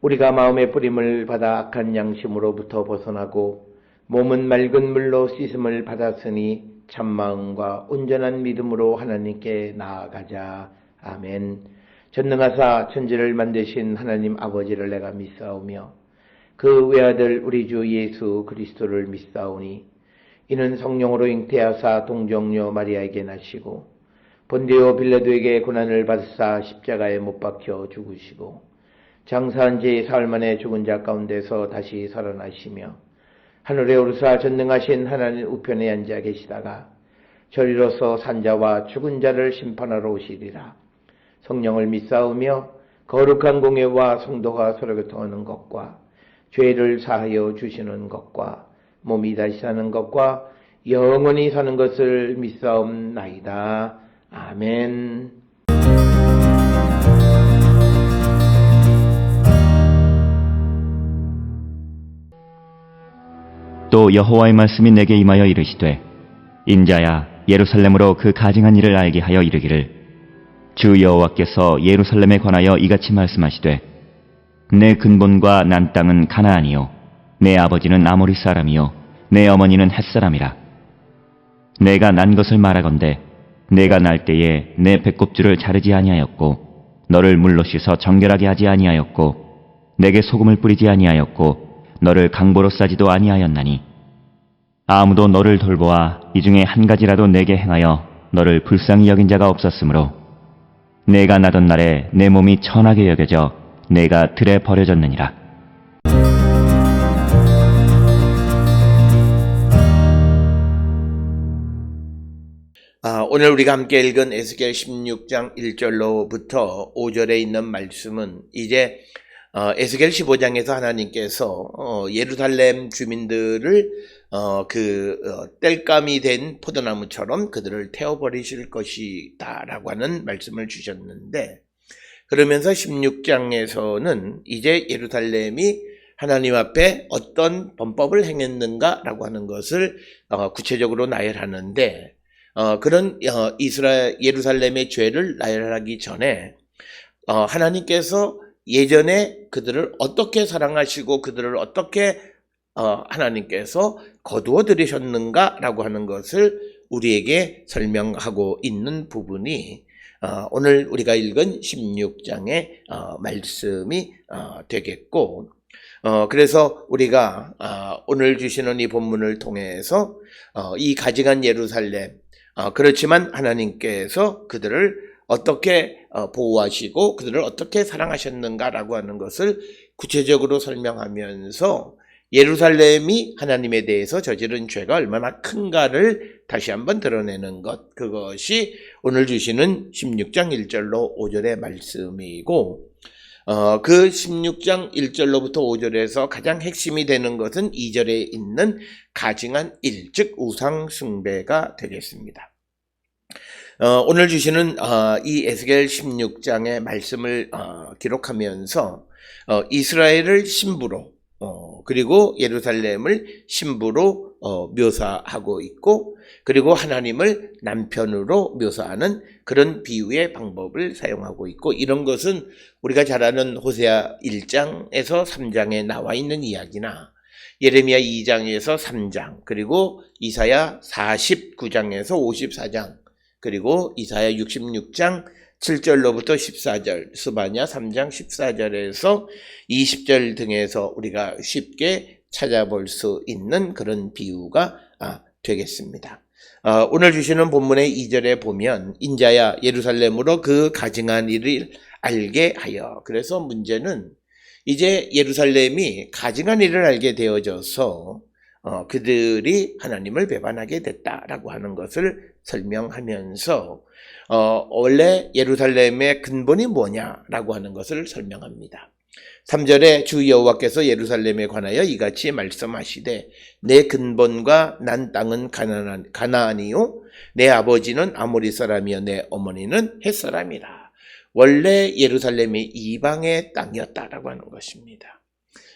우리가 마음의 뿌림을 받아 악한 양심으로부터 벗어나고 몸은 맑은 물로 씻음을 받았으니 참마음과 온전한 믿음으로 하나님께 나아가자. 아멘. 전능하사 천지를 만드신 하나님 아버지를 내가 믿사오며 그 외아들 우리 주 예수 그리스도를 믿사오니 이는 성령으로 잉태하사 동정녀 마리아에게 나시고 본디오 빌라도에게 고난을 받으사 십자가에 못 박혀 죽으시고 장사한 지 사흘 만에 죽은 자 가운데서 다시 살아나시며 하늘에 오르사 전능하신 하나님 우편에 앉아 계시다가 저리로서 산자와 죽은 자를 심판하러 오시리라. 성령을 믿사오며 거룩한 공예와 성도가 서로 교통하는 것과 죄를 사하여 주시는 것과 몸이 다시 사는 것과 영원히 사는 것을 믿사옵나이다. 아멘. 또 여호와의 말씀이 내게 임하여 이르시되 인자야 예루살렘으로 그 가증한 일을 알게 하여 이르기를 주 여호와께서 예루살렘에 관하여 이같이 말씀하시되 내 근본과 난 땅은 가나안이요 내 아버지는 아모리 사람이요 내 어머니는 헷 사람이라. 내가 난 것을 말하건대 내가 날 때에 내 배꼽줄을 자르지 아니하였고 너를 물로 씻어 정결하게 하지 아니하였고 내게 소금을 뿌리지 아니하였고 너를 강보로 싸지도 아니하였나니 아무도 너를 돌보아 이 중에 한 가지라도 내게 행하여 너를 불쌍히 여긴 자가 없었으므로 내가 나던 날에 내 몸이 천하게 여겨져 내가 들에 버려졌느니라. 오늘 우리가 함께 읽은 에스겔 16장 1절로부터 5절에 있는 말씀은 이제 에스겔 15장에서 하나님께서 예루살렘 주민들을 땔감이 된 포도나무처럼 그들을 태워버리실 것이다 라고 하는 말씀을 주셨는데, 그러면서 16장에서는 이제 예루살렘이 하나님 앞에 어떤 범법을 행했는가 라고 하는 것을 구체적으로 나열하는데, 그런 예루살렘의 죄를 나열하기 전에 하나님께서 예전에 그들을 어떻게 사랑하시고 그들을 어떻게 하나님께서 거두어 들이셨는가 라고 하는 것을 우리에게 설명하고 있는 부분이 오늘 우리가 읽은 16장의 말씀이 되겠고, 그래서 우리가 오늘 주시는 이 본문을 통해서 이 가증한 예루살렘, 그렇지만 하나님께서 그들을 어떻게 보호하시고 그들을 어떻게 사랑하셨는가라고 하는 것을 구체적으로 설명하면서 예루살렘이 하나님에 대해서 저지른 죄가 얼마나 큰가를 다시 한번 드러내는 것, 그것이 오늘 주시는 16장 1절로 5절의 말씀이고, 그 16장 1절로부터 5절에서 가장 핵심이 되는 것은 2절에 있는 가증한 일, 즉 우상 숭배가 되겠습니다. 오늘 주시는 이 에스겔 16장의 말씀을 기록하면서 이스라엘을 신부로 그리고 예루살렘을 신부로 묘사하고 있고, 그리고 하나님을 남편으로 묘사하는 그런 비유의 방법을 사용하고 있고, 이런 것은 우리가 잘 아는 호세아 1장에서 3장에 나와 있는 이야기나 예레미야 2장에서 3장, 그리고 이사야 49장에서 54장, 그리고 이사야 66장 7절로부터 14절, 스바냐 3장 14절에서 20절 등에서 우리가 쉽게 찾아볼 수 있는 그런 비유가 되겠습니다. 오늘 주시는 본문의 2절에 보면 인자야 예루살렘으로 그 가증한 일을 알게 하여, 그래서 문제는 이제 예루살렘이 가증한 일을 알게 되어져서 그들이 하나님을 배반하게 됐다라고 하는 것을 설명하면서 원래 예루살렘의 근본이 뭐냐라고 하는 것을 설명합니다. 3절에 주 여호와께서 예루살렘에 관하여 이같이 말씀하시되 내 근본과 난 땅은 가나안이요 내 아버지는 아모리 사람이요 내 어머니는 헷 사람이라. 원래 예루살렘이 이방의 땅이었다라고 하는 것입니다.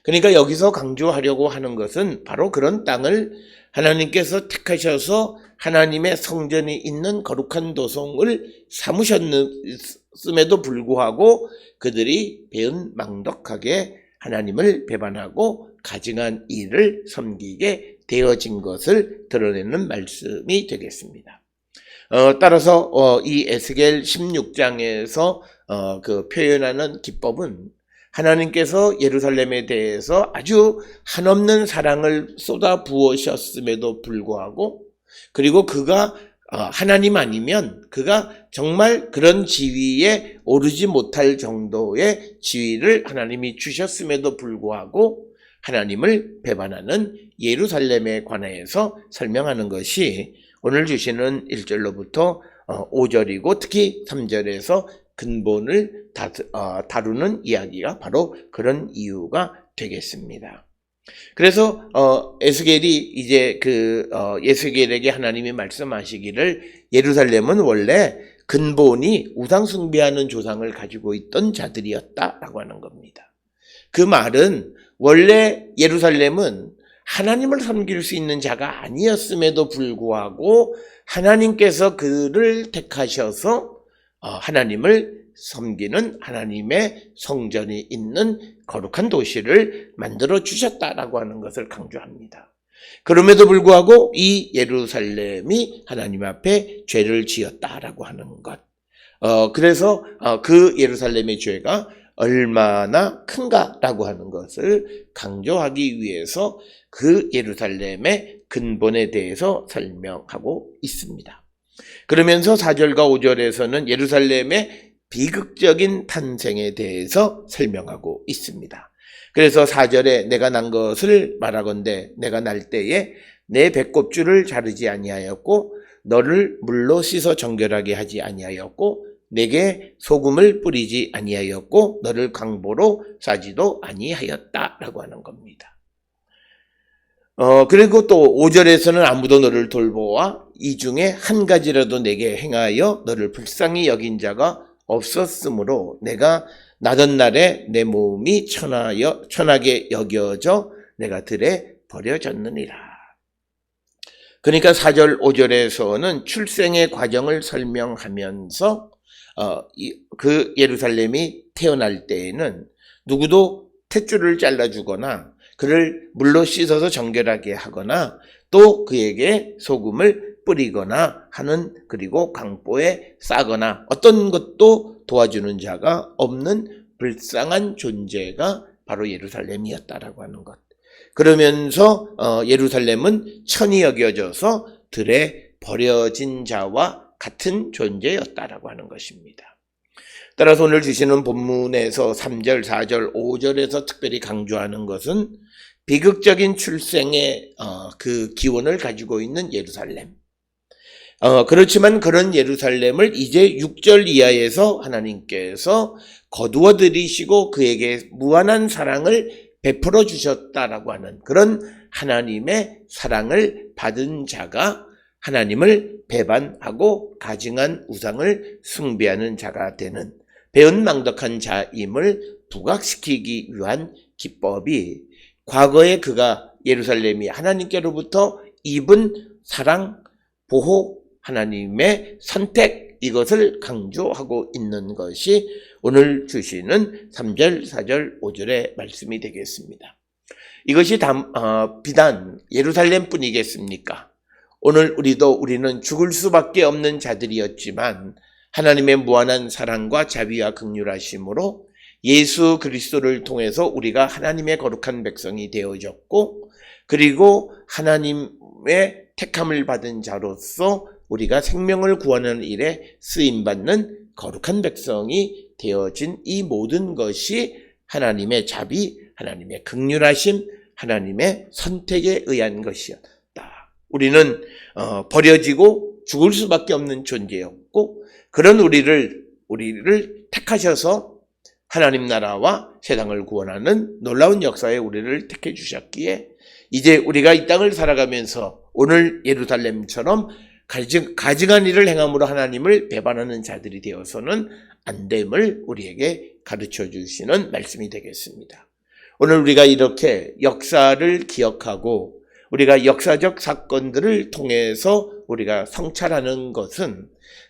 그러니까 여기서 강조하려고 하는 것은 바로 그런 땅을 하나님께서 택하셔서 하나님의 성전이 있는 거룩한 도성을 삼으셨음에도 불구하고 그들이 배은망덕하게 하나님을 배반하고 가증한 일을 섬기게 되어진 것을 드러내는 말씀이 되겠습니다. 따라서 이 에스겔 16장에서 그 표현하는 기법은 하나님께서 예루살렘에 대해서 아주 한없는 사랑을 쏟아 부으셨음에도 불구하고, 그리고 그가 하나님 아니면 그가 정말 그런 지위에 오르지 못할 정도의 지위를 하나님이 주셨음에도 불구하고 하나님을 배반하는 예루살렘에 관하여서 설명하는 것이 오늘 주시는 1절로부터 5절이고 특히 3절에서 근본을 다루는 이야기가 바로 그런 이유가 되겠습니다. 그래서 에스겔이 이제 에스겔에게 하나님이 말씀하시기를 예루살렘은 원래 근본이 우상 숭배하는 조상을 가지고 있던 자들이었다라고 하는 겁니다. 그 말은 원래 예루살렘은 하나님을 섬길 수 있는 자가 아니었음에도 불구하고 하나님께서 그를 택하셔서 하나님을 섬기는 하나님의 성전이 있는 거룩한 도시를 만들어 주셨다라고 하는 것을 강조합니다. 그럼에도 불구하고 이 예루살렘이 하나님 앞에 죄를 지었다라고 하는 것. 그래서 그 예루살렘의 죄가 얼마나 큰가라고 하는 것을 강조하기 위해서 그 예루살렘의 근본에 대해서 설명하고 있습니다. 그러면서 4절과 5절에서는 예루살렘의 비극적인 탄생에 대해서 설명하고 있습니다. 그래서 4절에 내가 난 것을 말하건대 내가 날 때에 내 배꼽줄을 자르지 아니하였고 너를 물로 씻어 정결하게 하지 아니하였고 내게 소금을 뿌리지 아니하였고 너를 강보로 싸지도 아니하였다라고 하는 겁니다. 그리고 또 5절에서는 아무도 너를 돌보아 이 중에 한 가지라도 내게 행하여 너를 불쌍히 여긴 자가 없었으므로 내가 나던 날에 내 몸이 천하게 여겨져 내가 들에 버려졌느니라. 그러니까 4절 5절에서는 출생의 과정을 설명하면서 그 예루살렘이 태어날 때에는 누구도 탯줄을 잘라주거나 그를 물로 씻어서 정결하게 하거나 또 그에게 소금을 뿌리거나 하는, 그리고 강보에 싸거나 어떤 것도 도와주는 자가 없는 불쌍한 존재가 바로 예루살렘이었다라고 하는 것. 그러면서 예루살렘은 천히 여겨져서 들에 버려진 자와 같은 존재였다라고 하는 것입니다. 따라서 오늘 주시는 본문에서 3절, 4절, 5절에서 특별히 강조하는 것은 비극적인 출생의 그 기원을 가지고 있는 예루살렘. 그렇지만 그런 예루살렘을 이제 6절 이하에서 하나님께서 거두어 들이시고 그에게 무한한 사랑을 베풀어 주셨다라고 하는 그런 하나님의 사랑을 받은 자가 하나님을 배반하고 가증한 우상을 숭배하는 자가 되는 배은망덕한 자임을 부각시키기 위한 기법이, 과거에 그가 예루살렘이 하나님께로부터 입은 사랑, 보호, 하나님의 선택, 이것을 강조하고 있는 것이 오늘 주시는 3절, 4절, 5절의 말씀이 되겠습니다. 이것이 비단 예루살렘뿐이겠습니까? 오늘 우리는 죽을 수밖에 없는 자들이었지만 하나님의 무한한 사랑과 자비와 긍휼하심으로 예수 그리스도를 통해서 우리가 하나님의 거룩한 백성이 되어졌고, 그리고 하나님의 택함을 받은 자로서 우리가 생명을 구하는 일에 쓰임받는 거룩한 백성이 되어진 이 모든 것이 하나님의 자비, 하나님의 긍휼하심, 하나님의 선택에 의한 것이었다. 우리는 버려지고 죽을 수밖에 없는 존재였고, 그런 우리를 택하셔서 하나님 나라와 세상을 구원하는 놀라운 역사에 우리를 택해 주셨기에 이제 우리가 이 땅을 살아가면서 오늘 예루살렘처럼 가증한 일을 행함으로 하나님을 배반하는 자들이 되어서는 안 됨을 우리에게 가르쳐 주시는 말씀이 되겠습니다. 오늘 우리가 이렇게 역사를 기억하고 우리가 역사적 사건들을 통해서 우리가 성찰하는 것은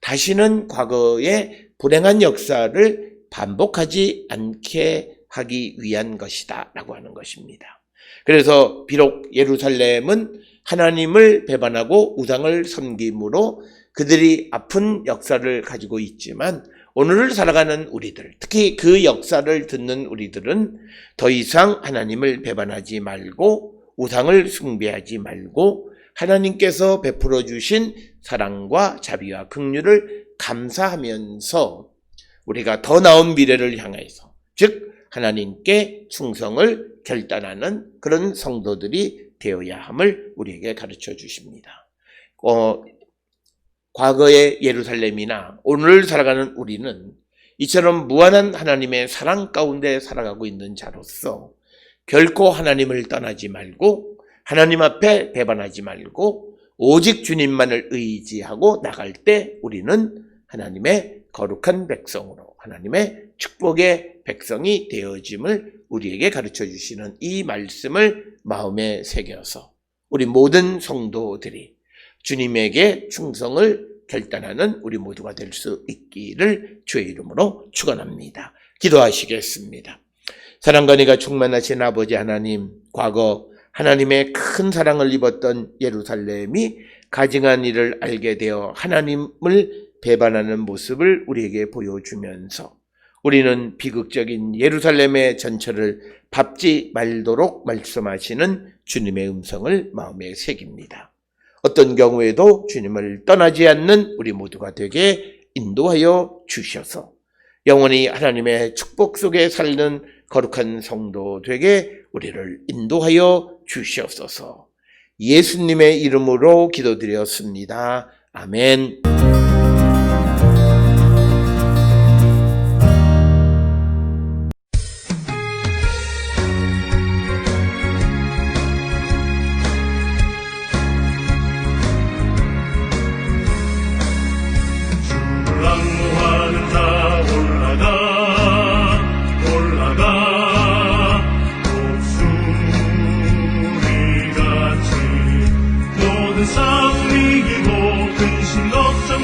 다시는 과거의 불행한 역사를 반복하지 않게 하기 위한 것이다 라고 하는 것입니다. 그래서 비록 예루살렘은 하나님을 배반하고 우상을 섬김으로 그들이 아픈 역사를 가지고 있지만 오늘을 살아가는 우리들, 특히 그 역사를 듣는 우리들은 더 이상 하나님을 배반하지 말고 우상을 숭배하지 말고 하나님께서 베풀어 주신 사랑과 자비와 긍휼을 감사하면서 우리가 더 나은 미래를 향해서, 즉 하나님께 충성을 결단하는 그런 성도들이 되어야 함을 우리에게 가르쳐 주십니다. 과거의 예루살렘이나 오늘 살아가는 우리는 이처럼 무한한 하나님의 사랑 가운데 살아가고 있는 자로서 결코 하나님을 떠나지 말고 하나님 앞에 배반하지 말고 오직 주님만을 의지하고 나갈 때 우리는 하나님의 거룩한 백성으로 하나님의 축복의 백성이 되어짐을 우리에게 가르쳐 주시는 이 말씀을 마음에 새겨서 우리 모든 성도들이 주님에게 충성을 결단하는 우리 모두가 될 수 있기를 주의 이름으로 축원합니다. 기도하시겠습니다. 사랑과 은혜가 충만하신 아버지 하나님, 과거 하나님의 큰 사랑을 입었던 예루살렘이 가증한 일을 알게 되어 하나님을 배반하는 모습을 우리에게 보여주면서 우리는 비극적인 예루살렘의 전철을 밟지 말도록 말씀하시는 주님의 음성을 마음에 새깁니다. 어떤 경우에도 주님을 떠나지 않는 우리 모두가 되게 인도하여 주셔서 영원히 하나님의 축복 속에 살는 거룩한 성도 되게 우리를 인도하여 주시옵소서. 예수님의 이름으로 기도드렸습니다. 아멘. lang무하는 자 올라가 목소리같이 모든 싸움 이기고 근심 걱정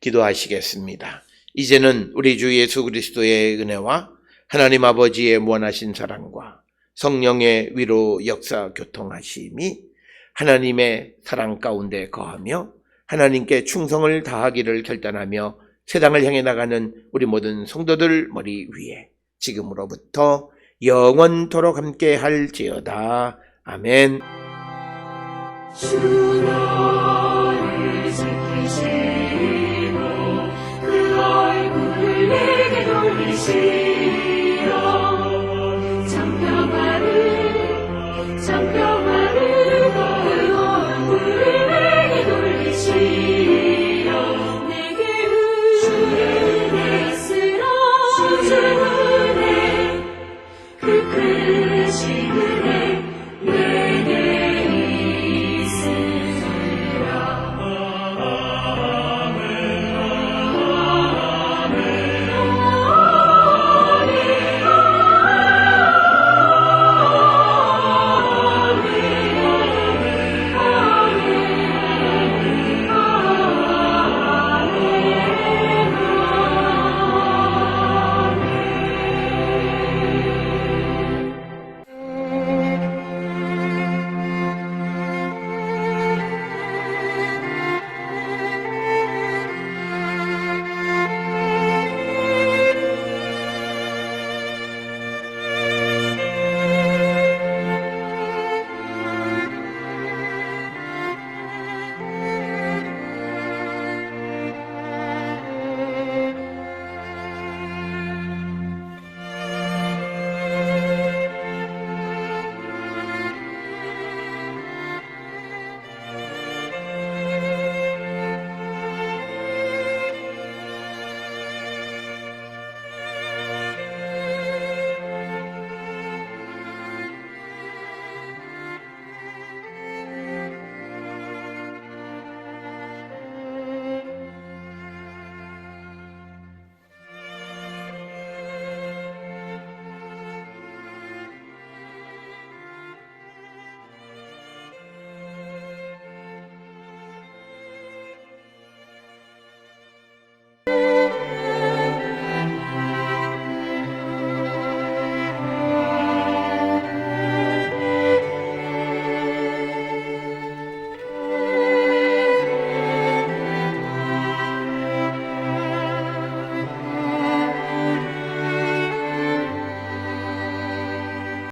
기도하시겠습니다. 이제는 우리 주 예수 그리스도의 은혜와 하나님 아버지의 무한하신 사랑과 성령의 위로 역사 교통하심이 하나님의 사랑 가운데 거하며 하나님께 충성을 다하기를 결단하며 세상을 향해 나가는 우리 모든 성도들 머리 위에 지금으로부터 영원토록 함께 할지어다. 아멘. 주 너를 지키시고 그 얼굴을 내게 돌리시고